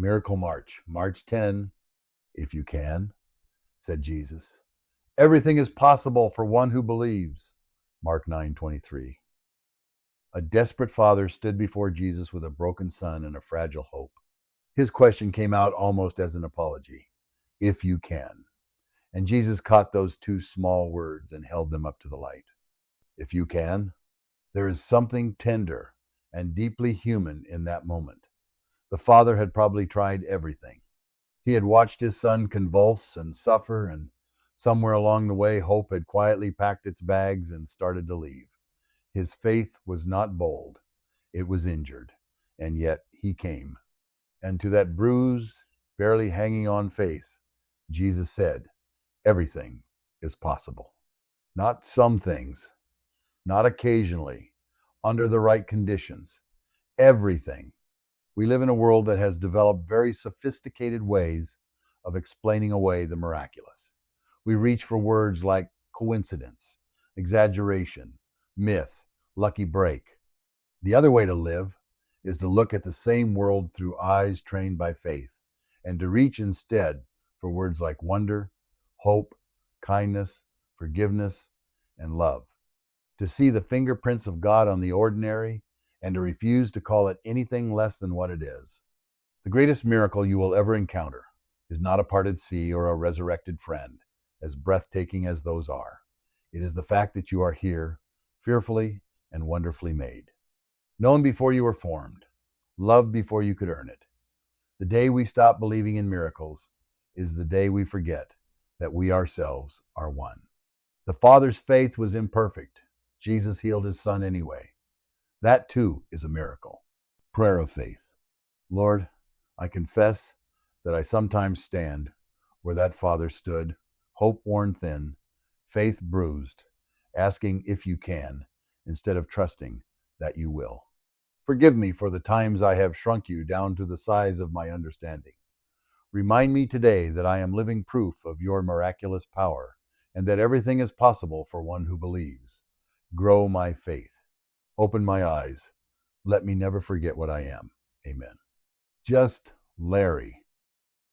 Miracle March, March 10, if you can, said Jesus. Everything is possible for one who believes. Mark 9:23. A desperate father stood before Jesus with a broken son and a fragile hope. His question came out almost as an apology. If you can. And Jesus caught those two small words and held them up to the light. If you can. There is something tender and deeply human in that moment. The father had probably tried everything. He had watched his son convulse and suffer, and somewhere along the way, hope had quietly packed its bags and started to leave. His faith was not bold, it was injured, and yet he came. And to that bruise, barely hanging on faith, Jesus said, everything is possible. Not some things, not occasionally, under the right conditions. Everything. We live in a world that has developed very sophisticated ways of explaining away the miraculous. We reach for words like coincidence, exaggeration, myth, lucky break. The other way to live is to look at the same world through eyes trained by faith, and to reach instead for words like wonder, hope, kindness, forgiveness, and love. To see the fingerprints of God on the ordinary and to refuse to call it anything less than what it is. The greatest miracle you will ever encounter is not a parted sea or a resurrected friend, as breathtaking as those are. It is the fact that you are here, fearfully and wonderfully made. Known before you were formed, loved before you could earn it. The day we stop believing in miracles is the day we forget that we ourselves are one. The Father's faith was imperfect. Jesus healed his son anyway. That too is a miracle. Prayer of faith. Lord, I confess that I sometimes stand where that father stood, hope worn thin, faith bruised, asking if you can, instead of trusting that you will. Forgive me for the times I have shrunk you down to the size of my understanding. Remind me today that I am living proof of your miraculous power and that everything is possible for one who believes. Grow my faith. Open my eyes. Let me never forget what I am. Amen. Just Larry.